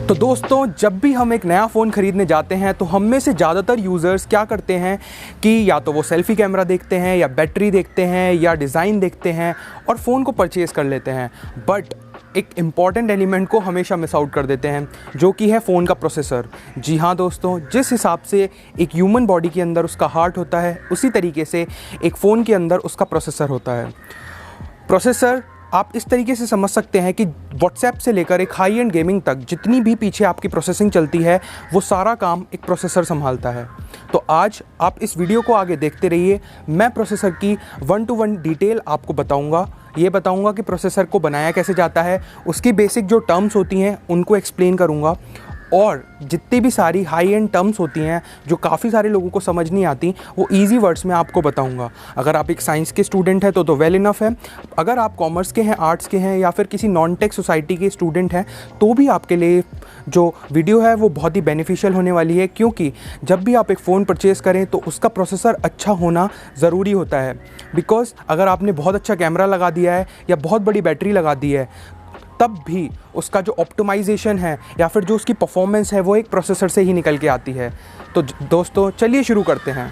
तो दोस्तों, जब भी हम एक नया फ़ोन ख़रीदने जाते हैं तो हम में से ज़्यादातर यूज़र्स क्या करते हैं कि या तो वो सेल्फ़ी कैमरा देखते हैं या बैटरी देखते हैं या डिज़ाइन देखते हैं और फ़ोन को परचेज़ कर लेते हैं। बट एक इम्पॉर्टेंट एलिमेंट को हमेशा मिस आउट कर देते हैं, जो कि है फ़ोन का प्रोसेसर। जी हाँ दोस्तों, जिस हिसाब से एक ह्यूमन बॉडी के अंदर उसका हार्ट होता है, उसी तरीके से एक फ़ोन के अंदर उसका प्रोसेसर होता है। प्रोसेसर आप इस तरीके से समझ सकते हैं कि व्हाट्सएप से लेकर एक हाई एंड गेमिंग तक जितनी भी पीछे आपकी प्रोसेसिंग चलती है, वो सारा काम एक प्रोसेसर संभालता है। तो आज आप इस वीडियो को आगे देखते रहिए। मैं प्रोसेसर की 1 to 1 डिटेल आपको बताऊंगा। ये बताऊंगा कि प्रोसेसर को बनाया कैसे जाता है, उसकी बेसिक जो टर्म्स होती हैं उनको एक्सप्लेन करूंगा, और जितनी भी सारी हाई एंड टर्म्स होती हैं जो काफ़ी सारे लोगों को समझ नहीं आती, वो इजी वर्ड्स में आपको बताऊंगा। अगर आप एक साइंस के स्टूडेंट हैं तो वेल इनफ है। अगर आप कॉमर्स के हैं, आर्ट्स के हैं या फिर किसी नॉन टेक सोसाइटी के स्टूडेंट हैं, तो भी आपके लिए जो वीडियो है वो बहुत ही बेनिफिशियल होने वाली है, क्योंकि जब भी आप एक फ़ोन परचेज़ करें तो उसका प्रोसेसर अच्छा होना ज़रूरी होता है। बिकॉज़ अगर आपने बहुत अच्छा कैमरा लगा दिया है या बहुत बड़ी बैटरी लगा दी है, तब भी उसका जो ऑप्टिमाइजेशन है या फिर जो उसकी परफॉर्मेंस है वो एक प्रोसेसर से ही निकल के आती है। तो दोस्तों, चलिए शुरू करते हैं।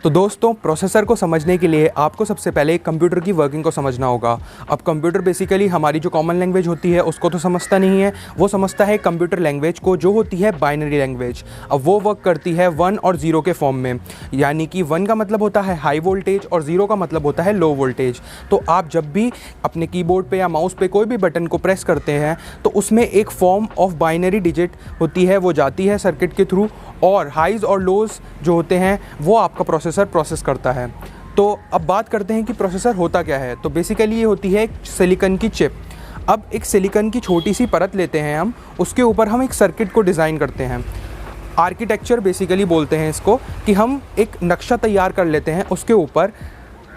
तो दोस्तों, प्रोसेसर को समझने के लिए आपको सबसे पहले कंप्यूटर की वर्किंग को समझना होगा। अब कंप्यूटर बेसिकली हमारी जो कॉमन लैंग्वेज होती है उसको तो समझता नहीं है, वो समझता है कंप्यूटर लैंग्वेज को, जो होती है बाइनरी लैंग्वेज। अब वो वर्क करती है 1 और 0 के फॉर्म में, यानी कि 1 का मतलब होता है हाई वोल्टेज और 0 का मतलब होता है लो वोल्टेज। तो आप जब भी अपने कीबोर्ड पे या माउस पे कोई भी बटन को प्रेस करते हैं तो उसमें एक फॉर्म ऑफ बाइनरी डिजिट होती है, वो जाती है सर्किट के थ्रू, और हाइज़ और लोज़ जो होते हैं वो आपका प्रोसेसर प्रोसेस करता है। तो अब बात करते हैं कि प्रोसेसर होता क्या है। तो बेसिकली ये होती है एक सिलिकॉन की चिप। अब एक सिलिकॉन की छोटी सी परत लेते हैं हम, उसके ऊपर हम एक सर्किट को डिज़ाइन करते हैं। आर्किटेक्चर बेसिकली बोलते हैं इसको, कि हम एक नक्शा तैयार कर लेते हैं उसके ऊपर,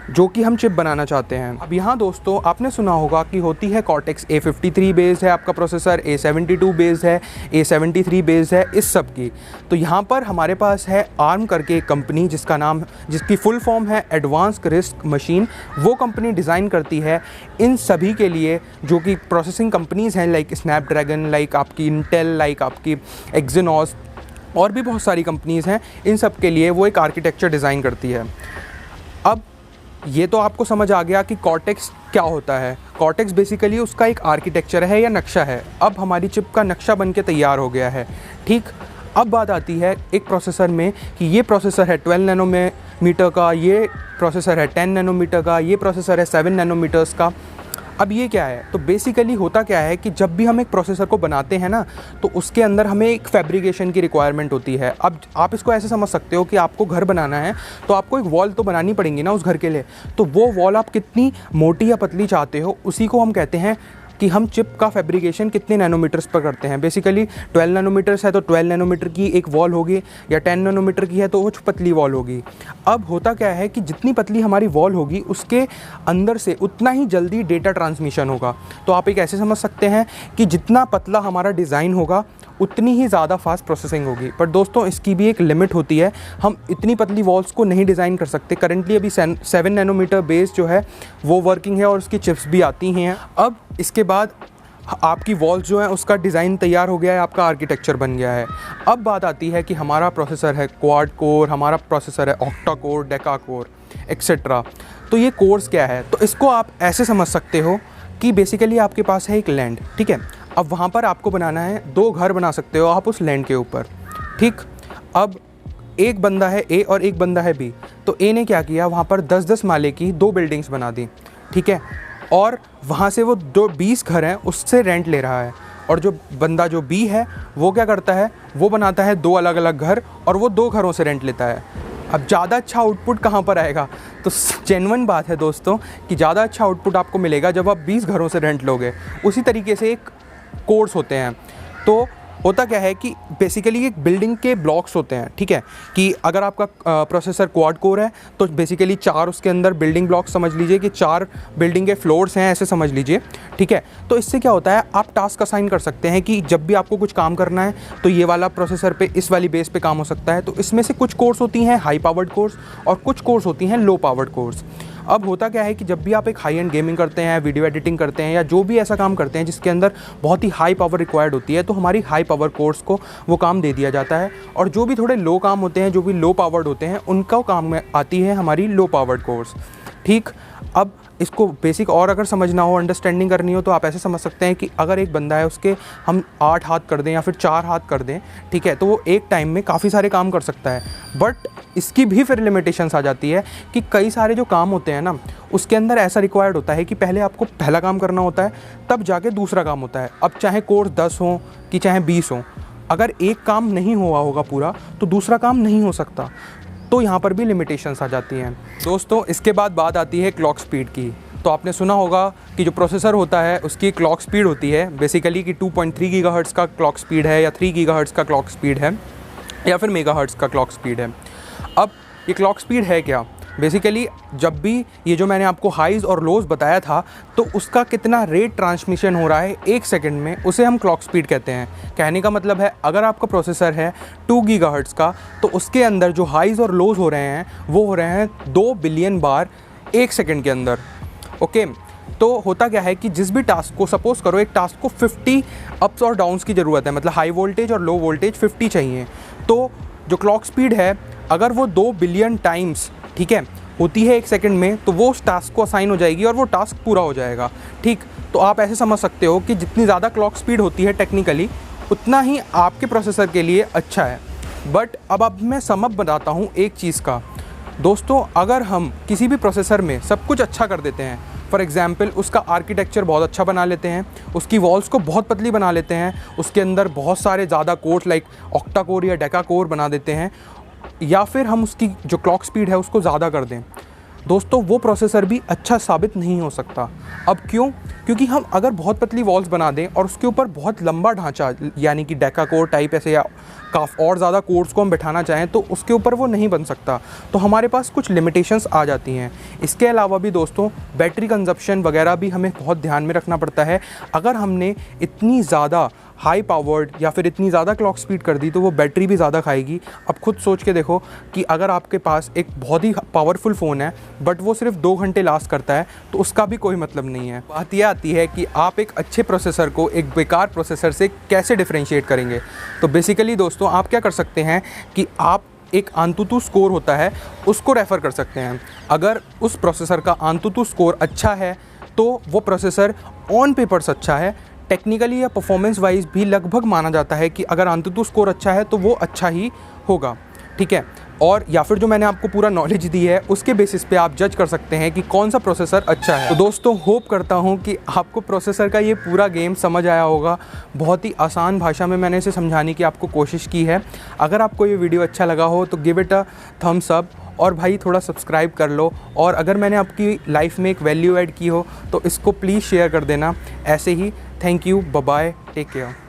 जो कि हम चिप बनाना चाहते हैं। अब यहाँ दोस्तों, आपने सुना होगा कि होती है कॉर्टेक्स A53 बेस्ड है आपका प्रोसेसर, A72 बेस्ड है, A73 बेस्ड है, इस सब की। तो यहाँ पर हमारे पास है आर्म करके एक कंपनी, जिसकी फुल फॉर्म है एडवांस्ड रिस्क मशीन। वो कंपनी डिज़ाइन करती है इन सभी के लिए, जो कि प्रोसेसिंग कंपनीज़ हैं, लाइक स्नैपड्रैगन, लाइक आपकी इंटेल, लाइक आपकी एक्जिनोस, और भी बहुत सारी कंपनीज़ हैं। इन सब के लिए वो एक आर्किटेक्चर डिज़ाइन करती है। अब ये तो आपको समझ आ गया कि कॉर्टेक्स क्या होता है। कॉर्टेक्स बेसिकली उसका एक आर्किटेक्चर है या नक्शा है। अब हमारी चिप का नक्शा बन के तैयार हो गया है, ठीक। अब बात आती है एक प्रोसेसर में कि ये प्रोसेसर है 12 नैनोमीटर का, ये प्रोसेसर है 10 नैनोमीटर का, ये प्रोसेसर है 7 नैनोमीटर्स का। अब ये क्या है, तो बेसिकली होता क्या है कि जब भी हम एक प्रोसेसर को बनाते हैं ना, तो उसके अंदर हमें एक फैब्रिकेशन की रिक्वायरमेंट होती है। अब आप इसको ऐसे समझ सकते हो कि आपको घर बनाना है तो आपको एक वॉल तो बनानी पड़ेगी ना उस घर के लिए। तो वो वॉल आप कितनी मोटी या पतली चाहते हो, उसी को हम कहते हैं कि हम चिप का फैब्रिकेशन कितने नैनोमीटर्स पर करते हैं। बेसिकली 12 नैनोमीटर्स है तो 12 नैनोमीटर की एक वॉल होगी, या 10 नैनोमीटर की है तो वो पतली वॉल होगी। अब होता क्या है कि जितनी पतली हमारी वॉल होगी, उसके अंदर से उतना ही जल्दी डेटा ट्रांसमिशन होगा। तो आप एक ऐसे समझ सकते हैं कि जितना पतला हमारा डिज़ाइन होगा, उतनी ही ज़्यादा फास्ट प्रोसेसिंग होगी। पर दोस्तों, इसकी भी एक लिमिट होती है। हम इतनी पतली वॉल्स को नहीं डिज़ाइन कर सकते। करंटली अभी 7 नैनोमीटर बेस जो है वो वर्किंग है, और उसकी चिप्स भी आती हैं। अब इसके बाद आपकी वॉल्स जो है उसका डिज़ाइन तैयार हो गया है, आपका आर्किटेक्चर बन गया है। अब बात आती है कि हमारा प्रोसेसर है क्वाड कोर, हमारा प्रोसेसर है octa core, Deka core, etcetera. तो ये कोर्स क्या है, तो इसको आप ऐसे समझ सकते हो कि बेसिकली आपके पास है एक लैंड, ठीक है। अब वहाँ पर आपको बनाना है 2 घर बना सकते हो आप उस लैंड के ऊपर, ठीक। अब एक बंदा है A और एक बंदा है B। तो A ने क्या किया, वहाँ पर 10-10 माले की 2 बिल्डिंग्स बना दी, ठीक है। और वहाँ से वो 20 घर हैं उससे रेंट ले रहा है। और जो बंदा जो B है वो क्या करता है, वो बनाता है 2 अलग अलग घर, और वो 2 घरों से रेंट लेता है। अब ज़्यादा अच्छा आउटपुट कहाँ पर आएगा, तो जेन्युइन बात है दोस्तों कि ज़्यादा अच्छा आउटपुट आपको मिलेगा जब आप 20 घरों से रेंट लोगे। उसी तरीके से एक कोर्स होते हैं। तो होता क्या है कि बेसिकली एक बिल्डिंग के ब्लॉक्स होते हैं, ठीक है। कि अगर आपका प्रोसेसर क्वाड कोर है तो बेसिकली 4 उसके अंदर बिल्डिंग ब्लॉक्स समझ लीजिए कि 4 बिल्डिंग के फ्लोर्स हैं, ऐसे समझ लीजिए, ठीक है। तो इससे क्या होता है, आप टास्क असाइन कर सकते हैं कि जब भी आपको कुछ काम करना है तो ये वाला प्रोसेसर पे इस वाली बेस पे काम हो सकता है। तो इसमें से कुछ कोर्स होती हैं हाई पावर्ड कोर्स और कुछ कोर्स होती हैं लो पावर्ड कोर्स। अब होता क्या है कि जब भी आप एक हाई एंड गेमिंग करते हैं, वीडियो एडिटिंग करते हैं या जो भी ऐसा काम करते हैं जिसके अंदर बहुत ही हाई पावर रिक्वायर्ड होती है, तो हमारी हाई पावर कोर्स को वो काम दे दिया जाता है। और जो भी थोड़े लो काम होते हैं, जो भी लो पावर्ड होते हैं, उनका काम में आती है हमारी लो पावर्ड कोर्स। ठीक, अब इसको बेसिक और अगर समझना हो, अंडरस्टैंडिंग करनी हो, तो आप ऐसे समझ सकते हैं कि अगर एक बंदा है, उसके हम 8 हाथ कर दें या फिर 4 हाथ कर दें, ठीक है, तो वो एक टाइम में काफ़ी सारे काम कर सकता है। बट इसकी भी फिर लिमिटेशंस आ जाती है कि कई सारे जो काम होते हैं ना, उसके अंदर ऐसा रिक्वायर्ड होता है कि पहले आपको पहला काम करना होता है, तब जाके दूसरा काम होता है। अब चाहे कोर्स 10 हो कि चाहे 20 हो, अगर एक काम नहीं हुआ होगा पूरा, तो दूसरा काम नहीं हो सकता। तो यहाँ पर भी लिमिटेशंस आ जाती हैं। दोस्तों, इसके बाद बात आती है क्लॉक स्पीड की। तो आपने सुना होगा कि जो प्रोसेसर होता है उसकी क्लॉक स्पीड होती है बेसिकली कि 2.3 गीगाहर्ट्ज़ का क्लॉक स्पीड है या 3 गीगाहर्ट्ज़ का क्लॉक स्पीड है या फिर मेगाहर्ट्ज़ का क्लॉक स्पीड है। अब ये क्लॉक स्पीड है क्या? बेसिकली जब भी ये जो मैंने आपको हाइज़ और लोज़ बताया था, तो उसका कितना रेट ट्रांसमिशन हो रहा है 1 सेकंड में, उसे हम क्लॉक स्पीड कहते हैं। कहने का मतलब है, अगर आपका प्रोसेसर है 2 गीगाहर्ट्ज़ का, तो उसके अंदर जो हाइज़ और लोज़ हो रहे हैं वो हो रहे हैं 2 बिलियन बार 1 सेकंड के अंदर। ओके, तो होता क्या है कि जिस भी टास्क को, सपोज़ करो एक टास्क को 50 अप्स और डाउन्स की ज़रूरत है, मतलब हाई वोल्टेज और लो वोल्टेज 50 चाहिए, तो जो क्लॉक स्पीड है अगर वो 2 बिलियन टाइम्स, ठीक है, होती है 1 सेकंड में, तो वो उस टास्क को असाइन हो जाएगी और वो टास्क पूरा हो जाएगा। ठीक, तो आप ऐसे समझ सकते हो कि जितनी ज़्यादा क्लॉक स्पीड होती है टेक्निकली, उतना ही आपके प्रोसेसर के लिए अच्छा है। बट अब मैं समअप बताता हूँ एक चीज़ का। दोस्तों, अगर हम किसी भी प्रोसेसर में सब कुछ अच्छा कर देते हैं, फॉर एग्ज़ाम्पल उसका आर्किटेक्चर बहुत अच्छा बना लेते हैं, उसकी वॉल्स को बहुत पतली बना लेते हैं, उसके अंदर बहुत सारे ज़्यादा कोर्स लाइक ऑक्टा कोर या डेका कोर बना देते हैं, या फिर हम उसकी जो क्लॉक स्पीड है उसको ज़्यादा कर दें, दोस्तों वो प्रोसेसर भी अच्छा साबित नहीं हो सकता। अब क्यों? क्योंकि हम अगर बहुत पतली वॉल्स बना दें और उसके ऊपर बहुत लंबा ढांचा यानी कि डेका कोर टाइप ऐसे या और ज़्यादा कोर्स को हम बिठाना चाहें, तो उसके ऊपर वो नहीं बन सकता। तो हमारे पास कुछ लिमिटेशंस आ जाती हैं। इसके अलावा भी दोस्तों बैटरी कंजप्शन वगैरह भी हमें बहुत ध्यान में रखना पड़ता है। अगर हमने इतनी ज़्यादा हाई पावर्ड या फिर इतनी ज़्यादा क्लॉक स्पीड कर दी, तो वो बैटरी भी ज़्यादा खाएगी। अब खुद सोच के देखो कि अगर आपके पास एक बहुत ही पावरफुल फ़ोन है बट वो सिर्फ 2 घंटे लास्ट करता है, तो उसका भी कोई मतलब नहीं है। बात यह आती है कि आप एक अच्छे प्रोसेसर को एक बेकार प्रोसेसर से कैसे डिफरेंशिएट करेंगे। तो बेसिकली दोस्तों, आप क्या कर सकते हैं कि आप एक AnTuTu स्कोर होता है, उसको रेफ़र कर सकते हैं। अगर उस प्रोसेसर का AnTuTu स्कोर अच्छा है, तो वो प्रोसेसर ऑन पेपर्स अच्छा है। टेक्निकली या परफॉर्मेंस वाइज भी लगभग माना जाता है कि अगर AnTuTu स्कोर अच्छा है तो वो अच्छा ही होगा, ठीक है। और या फिर जो मैंने आपको पूरा नॉलेज दी है उसके बेसिस पे आप जज कर सकते हैं कि कौन सा प्रोसेसर अच्छा है। तो दोस्तों, होप करता हूँ कि आपको प्रोसेसर का ये पूरा गेम समझ आया होगा। बहुत ही आसान भाषा में मैंने इसे समझाने की आपको कोशिश की है। अगर आपको ये वीडियो अच्छा लगा हो तो give it a thumbs up, और भाई थोड़ा सब्सक्राइब कर लो। और अगर मैंने आपकी लाइफ में एक वैल्यू ऐड की हो तो इसको प्लीज़ शेयर कर देना। ऐसे ही thank you, bye bye, take care.